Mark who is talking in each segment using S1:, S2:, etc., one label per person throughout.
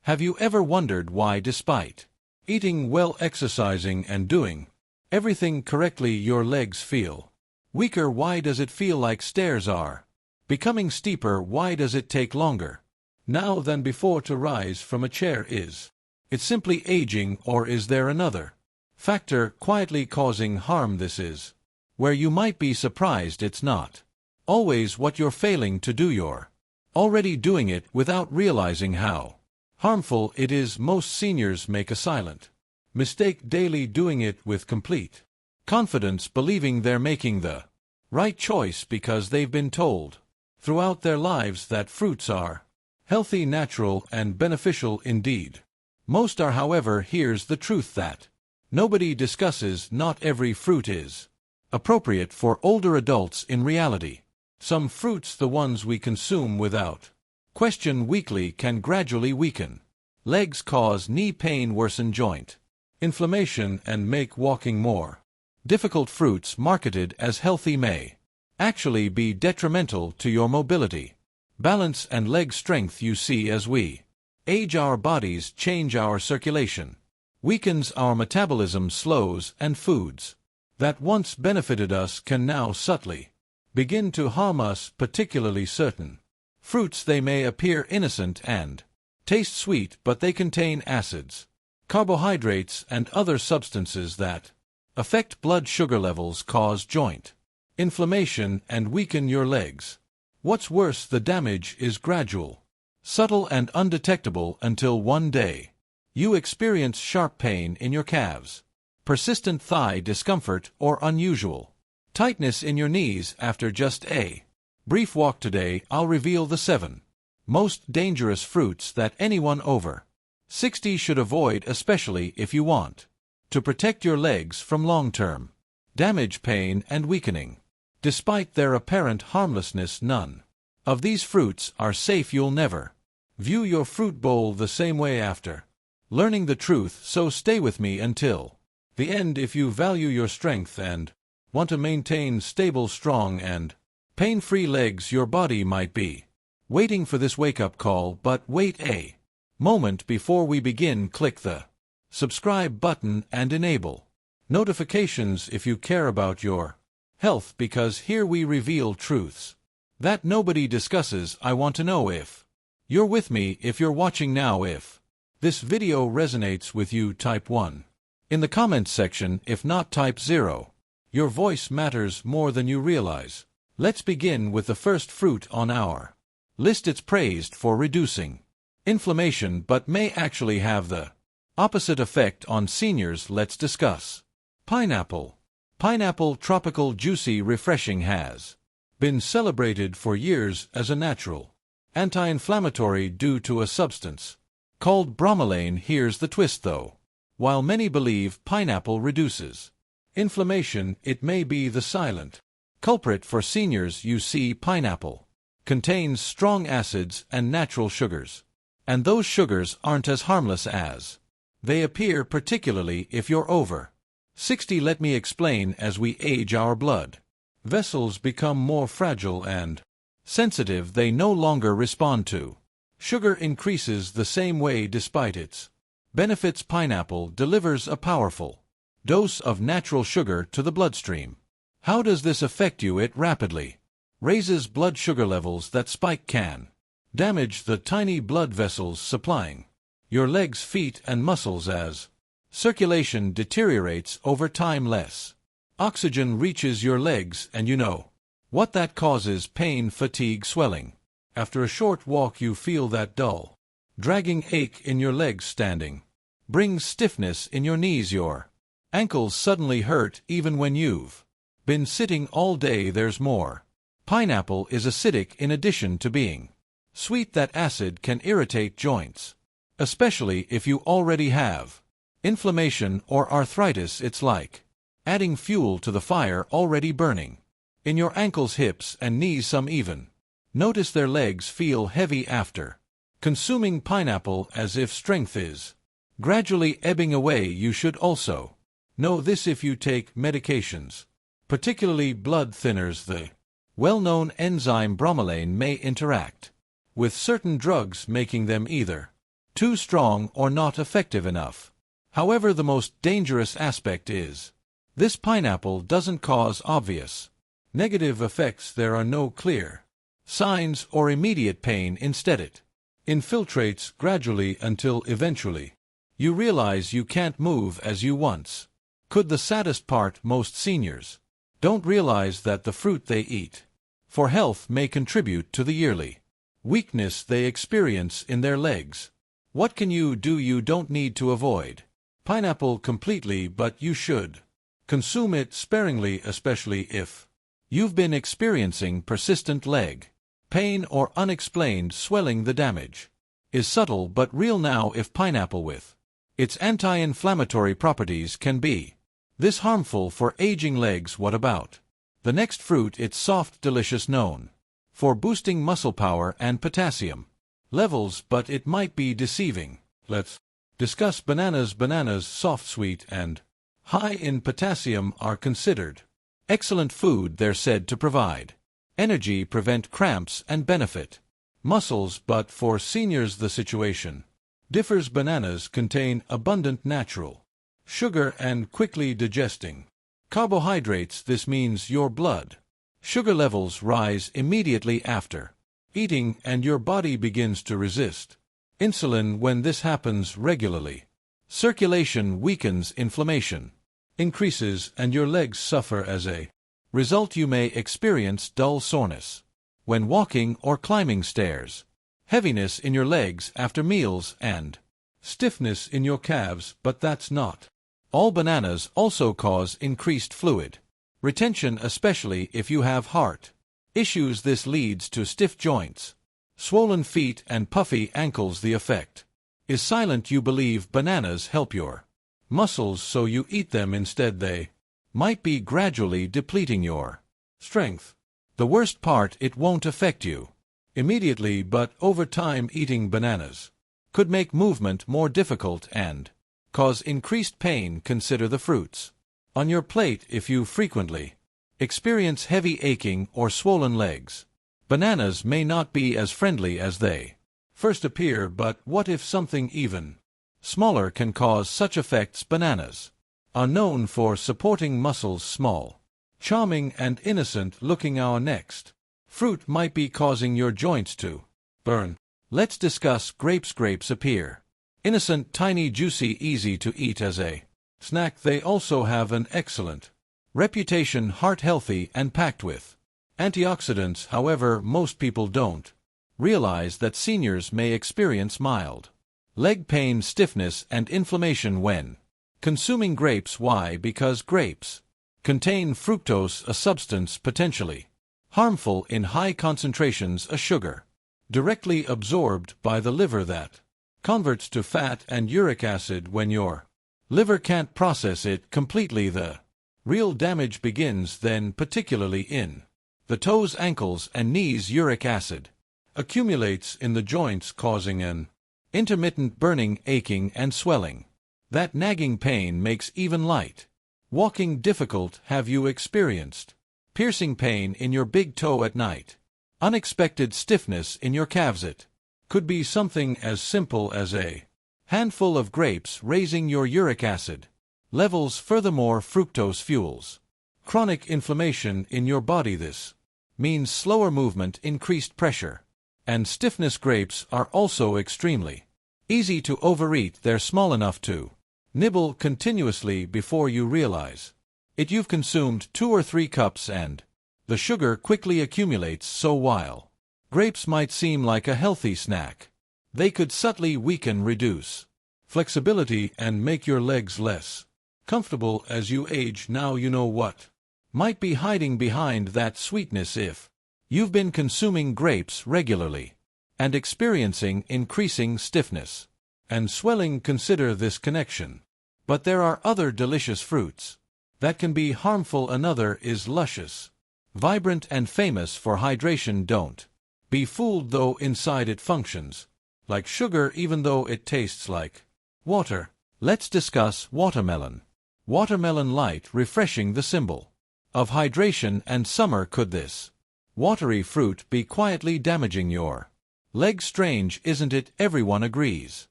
S1: Have you ever wondered why, despite eating well, exercising, and doing everything correctly, your legs feel weaker? Why does it feel like stairs are becoming steeper? Why does it take longer now than before to rise from a chair? Is it simply aging, or is there another factor quietly causing harm? This is where you might be surprised it's not always what you're failing to do. You're already doing it without realizing how harmful it is. Most seniors make a silent mistake daily, doing it with complete confidence, believing they're making the right choice because they've been told throughout their lives that fruits are healthy, natural, and beneficial indeed. Most are, however. Here's the truth that nobody discusses: not every fruit is appropriate for older adults. In reality, some fruits, the ones we consume without question weekly, can gradually weaken legs, cause knee pain, worsen joint inflammation, and make walking more difficult. Fruits marketed as healthy may actually be detrimental to your mobility, balance, and leg strength. You see, as we age, our bodies change, our circulation weakens, our metabolism slows, and foods that once benefited us can now subtly begin to harm us, particularly certain fruits. They may appear innocent and taste sweet, but they contain acids, carbohydrates, and other substances that affect blood sugar levels, cause joint inflammation, and weaken your legs. What's worse, the damage is gradual, subtle, and undetectable until one day you experience sharp pain in your calves, persistent thigh discomfort, or unusual tightness in your knees after just a brief walk. Today, I'll reveal the 7 most dangerous fruits that anyone over 60 should avoid, especially if you want to protect your legs from long-term damage, pain, and weakening. Despite their apparent harmlessness, none of these fruits are safe. You'll never view your fruit bowl the same way after learning the truth, so stay with me until the end if you value your strength and want to maintain stable, strong, and pain-free legs. Your body might be waiting for this wake-up call, but wait a moment. Before we begin, click the subscribe button and enable notifications if you care about your health, because here we reveal truths that nobody discusses. I want to know if you're with me. If you're watching now, if this video resonates with you, type 1 in the comments section. If not, type 0. Your voice matters more than you realize. Let's begin with the first fruit on our list. It's praised for reducing inflammation, but may actually have the opposite effect on seniors. Let's discuss pineapple. Pineapple, tropical, juicy, refreshing, has been celebrated for years as a natural anti-inflammatory due to a substance called bromelain. Here's the twist, though. While many believe pineapple reduces inflammation, it may be the silent culprit for seniors. You see, pineapple contains strong acids and natural sugars, and those sugars aren't as harmless as they appear, particularly if you're over 60. Let me explain. As we age, our blood vessels become more fragile and sensitive. They no longer respond to sugar increases the same way. Despite its benefits, pineapple delivers a powerful dose of natural sugar to the bloodstream. How does this affect you? It rapidly raises blood sugar levels. That spike can damage the tiny blood vessels supplying your legs, feet, and muscles. As circulation deteriorates over time, less oxygen reaches your legs, and you know what that causes: pain, fatigue, swelling. After a short walk, you feel that dull, dragging ache in your legs. Standing brings stiffness in your knees. Your ankles suddenly hurt even when you've been sitting all day. There's more. Pineapple is acidic in addition to being sweet. That acid can irritate joints, especially if you already have inflammation or arthritis. It's like adding fuel to the fire already burning in your ankles, hips, and knees. Some even notice their legs feel heavy after consuming pineapple, as if strength is gradually ebbing away. You should also know this if you take medications, particularly blood thinners. The well-known enzyme bromelain may interact with certain drugs, making them either too strong or not effective enough. However, the most dangerous aspect is, this pineapple doesn't cause obvious negative effects. There are no clear signs or immediate pain. Instead, it infiltrates gradually until eventually you realize you can't move as you once could. The saddest part, most seniors don't realize that the fruit they eat for health may contribute to the yearly weakness they experience in their legs. What can you do? You don't need to avoid pineapple completely, but you should consume it sparingly, especially if you've been experiencing persistent leg pain or unexplained swelling. The damage is subtle but real. Now, if pineapple with its anti-inflammatory properties can be this harmful for aging legs, what about the next fruit? It's soft, delicious, known for boosting muscle power and potassium levels, but it might be deceiving. Let's discuss bananas. Bananas, soft, sweet, and high in potassium, are considered excellent food. They're said to provide energy, prevent cramps, and benefit muscles. But for seniors, the situation differs. Bananas contain abundant natural sugar and quickly digesting carbohydrates. This means your blood sugar levels rise immediately after eating, and your body begins to resist insulin. When this happens regularly, circulation weakens, inflammation increases, and your legs suffer. As a result, you may experience dull soreness when walking or climbing stairs, heaviness in your legs after meals, and stiffness in your calves. But that's not all. Bananas also cause increased fluid retention, especially if you have heart issues. This leads to stiff joints, swollen feet, and puffy ankles. The effect is silent. You believe bananas help your muscles, so you eat them instead. They might be gradually depleting your strength. The worst part, it won't affect you immediately, but over time eating bananas could make movement more difficult and cause increased pain. Consider the fruits on your plate. If you frequently experience heavy aching or swollen legs, bananas may not be as friendly as they first appear. But what if something even smaller can cause such effects? Bananas are known for supporting muscles. Small, charming, and innocent looking. Our next fruit might be causing your joints to burn. Let's discuss grapes. Grapes appear innocent, tiny, juicy, easy to eat as a snack. They also have an excellent reputation, heart healthy, and packed with antioxidants. However, most people don't realize that seniors may experience mild leg pain, stiffness, and inflammation when consuming grapes. Why? Because grapes contain fructose, a substance potentially harmful in high concentrations, a sugar directly absorbed by the liver that converts to fat and uric acid. When your liver can't process it completely, the real damage begins then, particularly in the toes, ankles, and knees. Uric acid accumulates in the joints, causing an intermittent burning, aching, and swelling. That nagging pain makes even light walking difficult. Have you experienced piercing pain in your big toe at night? Unexpected stiffness in your calves? It could be something as simple as a handful of grapes raising your uric acid levels. Furthermore, fructose fuels chronic inflammation in your body. This means slower movement, increased pressure, and stiffness. Grapes are also extremely easy to overeat. They're small enough to nibble continuously. Before you realize it, you've consumed 2 or 3 cups, and the sugar quickly accumulates. So while grapes might seem like a healthy snack, they could subtly weaken, reduce flexibility, and make your legs less comfortable as you age. Now you know what might be hiding behind that sweetness. If you've been consuming grapes regularly and experiencing increasing stiffness and swelling, consider this connection. But there are other delicious fruits that can be harmful. Another is luscious, vibrant, and famous for hydration. Don't be fooled, though. Inside it functions like sugar, even though it tastes like water. Let's discuss watermelon. Watermelon, light, refreshing, the symbol of hydration and summer. Could this watery fruit be quietly damaging your legs? Strange, isn't it? Everyone agrees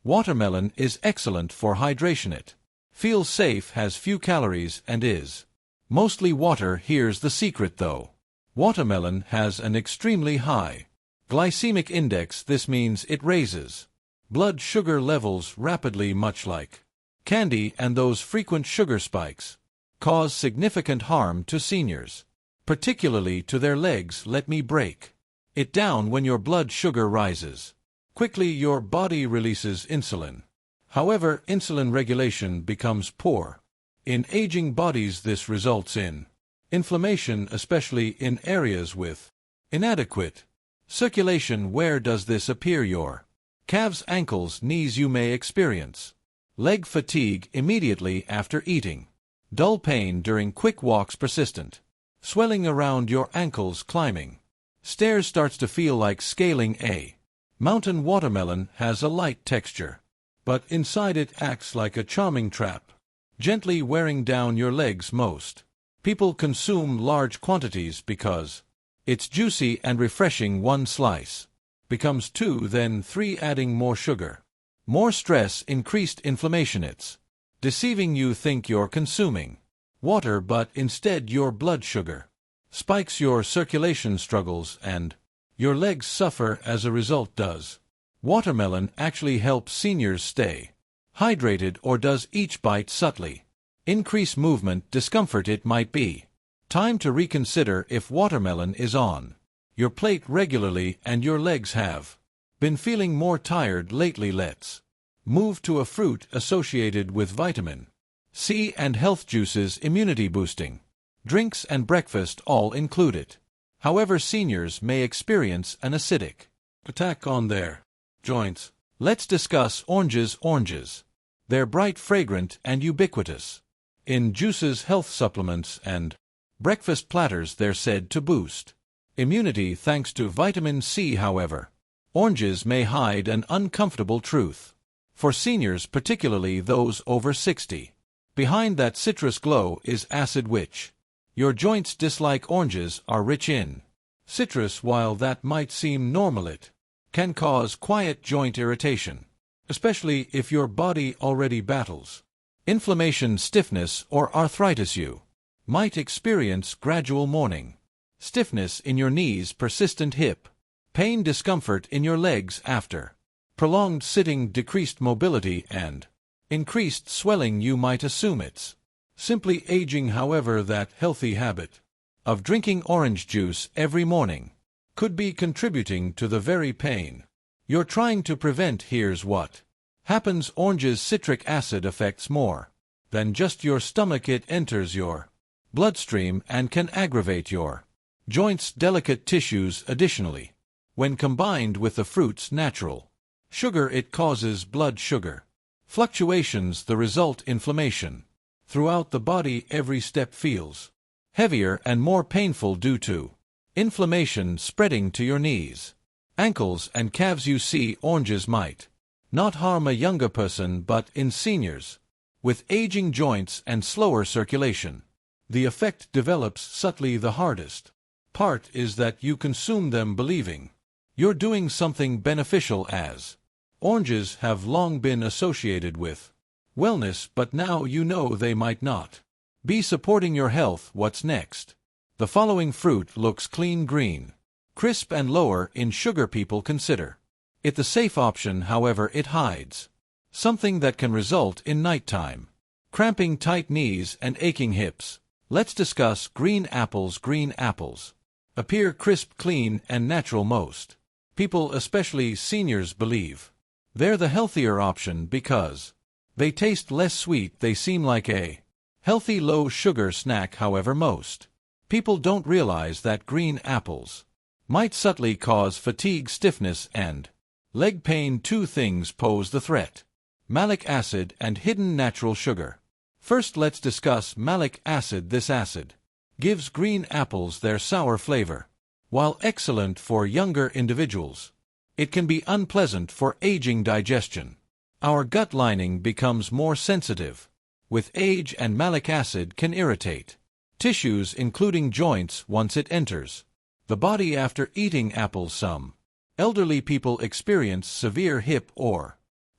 S1: Watermelon is excellent for hydration. It feels safe, has few calories, and is mostly water. Here's the secret though. Watermelon has an extremely high glycemic index. This means it raises blood sugar levels rapidly, much like candy, and those frequent sugar spikes cause significant harm to seniors, particularly to their legs. Let me break it down. When your blood sugar rises quickly, your body releases insulin. However, insulin regulation becomes poor in aging bodies. This results in inflammation, especially in areas with inadequate circulation. Where does this appear? Your calves, ankles, knees. You may experience leg fatigue immediately after eating, dull pain during quick walks, persistent swelling around your ankles. Climbing stairs starts to feel like scaling a mountain. Watermelon has a light texture, but inside it acts like a charming trap, gently wearing down your legs. Most people consume large quantities because it's juicy and refreshing. One slice becomes 2, then 3, adding more sugar, more stress, increased inflammation. It's deceiving. You think you're consuming water, but instead your blood sugar spikes, your circulation struggles, and your legs suffer as a result. Does watermelon actually help seniors stay hydrated, or does each bite subtly increase movement discomfort? It might be time to reconsider if watermelon is on your plate regularly and your legs have been feeling more tired lately. Let's move to a fruit associated with vitamin C and health. Juices, immunity boosting drinks, and breakfast all include it. However, seniors may experience an acidic attack on their joints. Let's discuss oranges. Oranges, they're bright, fragrant, and ubiquitous in juices, health supplements, and breakfast platters. They're said to boost immunity thanks to vitamin C. However, oranges may hide an uncomfortable truth for seniors, particularly those over 60. Behind that citrus glow is acid, which your joints dislike. Oranges are rich in citrus. While that might seem normal, it can cause quiet joint irritation, especially if your body already battles inflammation, stiffness, or arthritis. You might experience gradual morning stiffness in your knees, persistent hip pain, discomfort in your legs after prolonged sitting, decreased mobility, and increased swelling. You might assume it's simply aging. However, that healthy habit of drinking orange juice every morning could be contributing to the very pain you're trying to prevent. Here's what happens. Orange's citric acid affects more than just your stomach. It enters your bloodstream and can aggravate your joints, delicate tissues. Additionally, when combined with the fruit's natural sugar, it causes blood sugar fluctuations. The result, inflammation throughout the body. Every step feels heavier and more painful due to inflammation spreading to your knees, ankles, and calves. You see, oranges might not harm a younger person, but in seniors with aging joints and slower circulation, the effect develops subtly. The hardest part is that you consume them believing you're doing something beneficial, as oranges have long been associated with wellness, but now you know they might not be supporting your health. What's next? The following fruit looks clean, green, crisp, and lower in sugar. People consider it the safe option. However, it hides something that can result in nighttime cramping, tight knees, and aching hips. Let's discuss green apples. Green apples appear crisp, clean, and natural. Most people, especially seniors, believe they're the healthier option because they taste less sweet. They seem like a healthy, low-sugar snack. However, most people don't realize that green apples might subtly cause fatigue, stiffness, and leg pain. Two things pose the threat: malic acid and hidden natural sugar. First, let's discuss malic acid. This acid gives green apples their sour flavor. While excellent for younger individuals, it can be unpleasant for aging digestion. Our gut lining becomes more sensitive with age, and malic acid can irritate tissues, including joints, once it enters the body after eating apples. Some elderly people experience severe hip or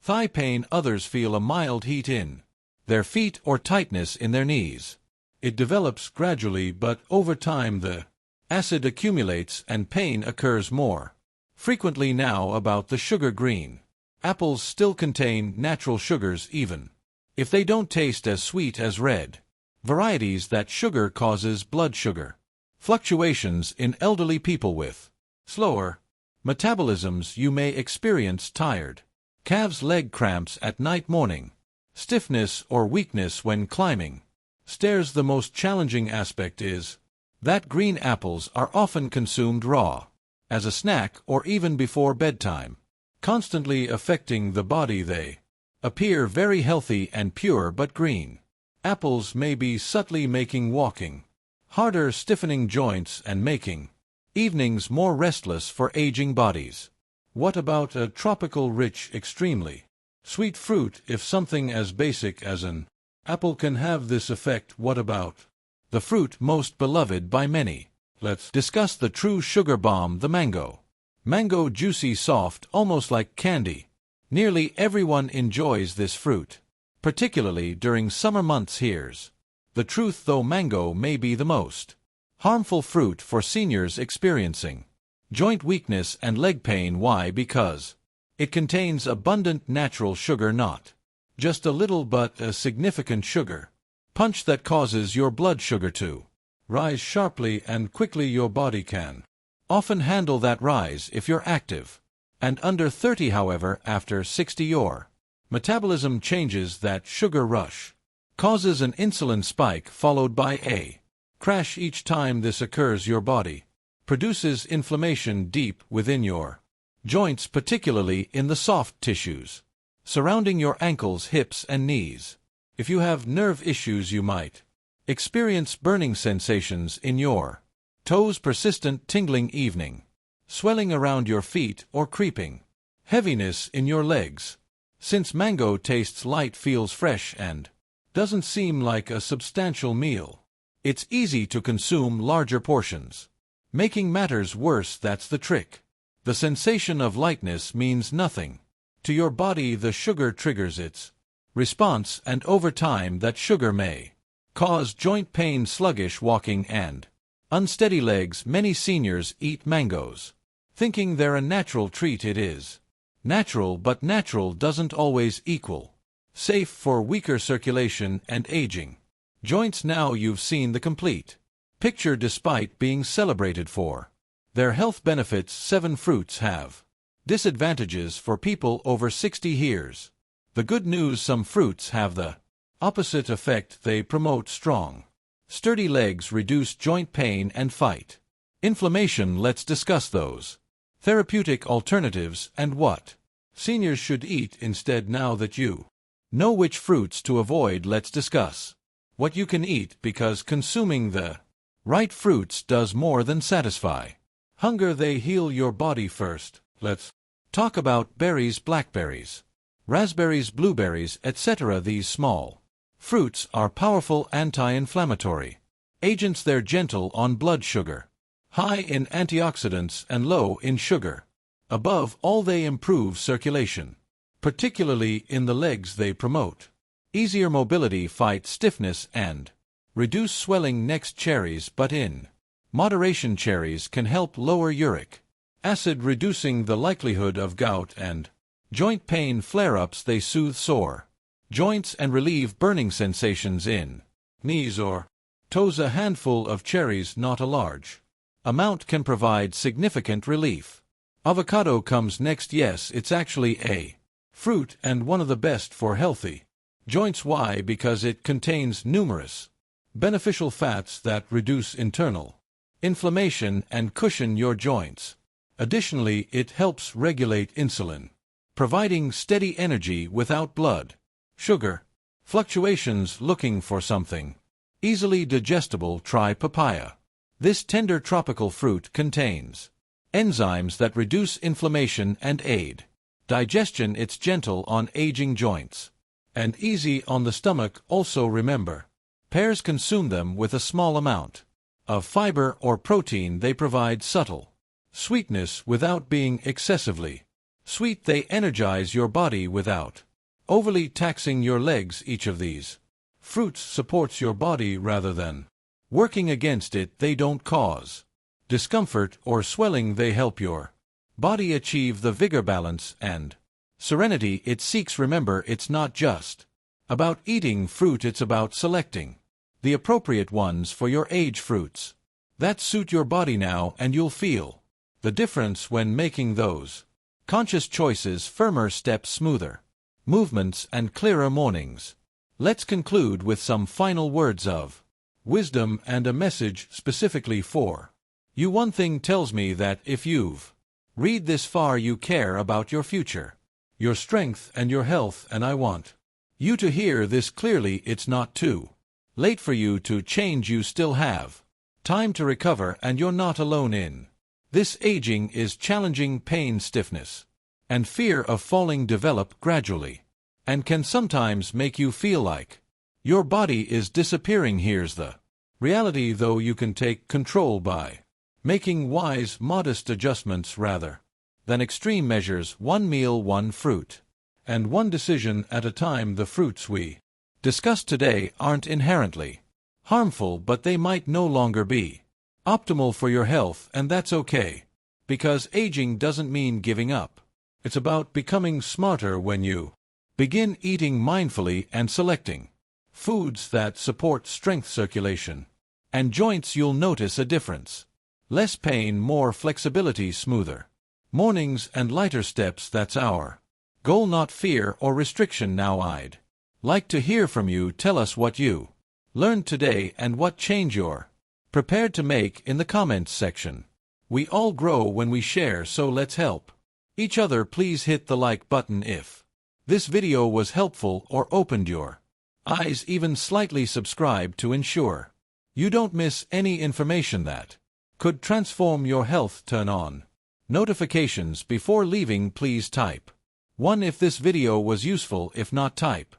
S1: thigh pain. Others feel a mild heat in their feet or tightness in their knees. It develops gradually, but over time the acid accumulates and pain occurs more frequently. Now about the sugar. Green apples still contain natural sugars even if they don't taste as sweet as red varieties. That sugar causes blood sugar fluctuations in elderly people with slower metabolisms. You may experience tired calves, leg cramps at night, morning stiffness or weakness when climbing stairs. The most challenging aspect is that green apples are often consumed raw, as a snack or even before bedtime, constantly affecting the body. They appear very healthy and pure, but green apples may be subtly making walking harder, stiffening joints, and making evenings more restless for aging bodies. What about a tropical, rich, extremely sweet fruit? If something as basic as an apple can have this effect, what about the fruit most beloved by many? Let's discuss the true sugar bomb, the mango. Mango, juicy, soft, almost like candy. Nearly everyone enjoys this fruit, particularly during summer months. Here's the truth though, mango may be the most harmful fruit for seniors experiencing joint weakness and leg pain. Why? Because it contains abundant natural sugar, not just a little but a significant sugar punch that causes your blood sugar to rise sharply and quickly. Your body can often handle that rise if you're active and under 30. However, after 60 your metabolism changes. That sugar rush causes an insulin spike followed by a crash. Each time this occurs, your body produces inflammation deep within your joints, particularly in the soft tissues surrounding your ankles, hips, and knees. If you have nerve issues, you might experience burning sensations in your toes, persistent tingling, evening swelling around your feet, or creeping heaviness in your legs. Since mango tastes light, feels fresh, and doesn't seem like a substantial meal, it's easy to consume larger portions. Making matters worse, that's the trick. The sensation of lightness means nothing to your body. The sugar triggers its response, and over time that sugar may cause joint pain, sluggish walking, and unsteady legs. Many seniors eat mangoes thinking they're a natural treat. It is natural, but natural doesn't always equal safe for weaker circulation and aging joints. Now you've seen the complete picture. Despite being celebrated for their health benefits, 7 fruits have disadvantages for people over 60 years. The good news: some fruits have the opposite effect. They promote strong, sturdy legs, reduce joint pain, and fight inflammation. Let's discuss those therapeutic alternatives and what seniors should eat instead. Now that you know which fruits to avoid, let's discuss what you can eat, because consuming the right fruits does more than satisfy hunger. They heal your body. First, let's talk about berries: blackberries, raspberries, blueberries, etc. These small fruits are powerful anti-inflammatory agents. They're gentle on blood sugar, high in antioxidants, and low in sugar. Above all, they improve circulation, particularly in the legs. They promote easier mobility, fight stiffness, and reduce swelling. Next, cherries, but in moderation. Cherries can help lower uric acid, reducing the likelihood of gout and joint pain flare-ups. They soothe sore joints and relieve burning sensations in knees or toes. A handful of cherries, not a large amount, can provide significant relief. Avocado comes next. Yes, it's actually a fruit and one of the best for healthy joints. Why? Because it contains numerous beneficial fats that reduce internal inflammation and cushion your joints. Additionally, it helps regulate insulin, providing steady energy without blood sugar fluctuations. Looking for something easily digestible? Try papaya. This tender tropical fruit contains enzymes that reduce inflammation and aid digestion. It's gentle on aging joints and easy on the stomach. Also remember, pears. Consume them with a small amount of fiber or protein. They provide subtle sweetness without being excessively Sweet, they energize your body without overly taxing your legs. Each of these fruits supports your body rather than working against it. They don't cause discomfort or swelling. They help your body achieve the vigor, balance, and serenity it seeks. Remember, it's not just about eating fruit, it's about selecting the appropriate ones for your age. Fruits that suit your body now, and you'll feel the difference when making those conscious choices. Firmer steps, smoother movements, and clearer mornings. Let's conclude with some final words of wisdom and a message specifically for you. One thing tells me that if you've read this far, you care about your future, your strength, and your health, and I want you to hear this clearly. It's not too late for you to change. You still have time to recover, and you're not alone in this. Aging is challenging. Pain, stiffness, and fear of falling develop gradually and can sometimes make you feel like your body is disappearing. Here's the reality, though: you can take control by making wise, modest adjustments rather than extreme measures. One meal, one fruit, and one decision at a time. The fruits we discussed today aren't inherently harmful, but they might no longer be optimal for your health, and that's okay, because aging doesn't mean giving up. It's about becoming smarter. When you begin eating mindfully and selecting foods that support strength, circulation, and joints, you'll notice a difference. Less pain, more flexibility, smoother mornings, and lighter steps. That's our goal, not fear or restriction. Now I'd like to hear from you. Tell us what you learned today and what change you're prepared to make in the comments section. We all grow when we share, so let's help each other. Please hit the like button if this video was helpful or opened your eyes. Even slightly subscribe to ensure you don't miss any information that could transform your health. Turn on notifications before leaving. Please type 1 if this video was useful. If not, type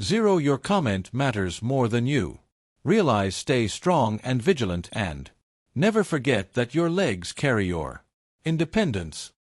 S1: 0. Your comment matters more than you realize. Stay strong and vigilant, and never forget that your legs carry your independence.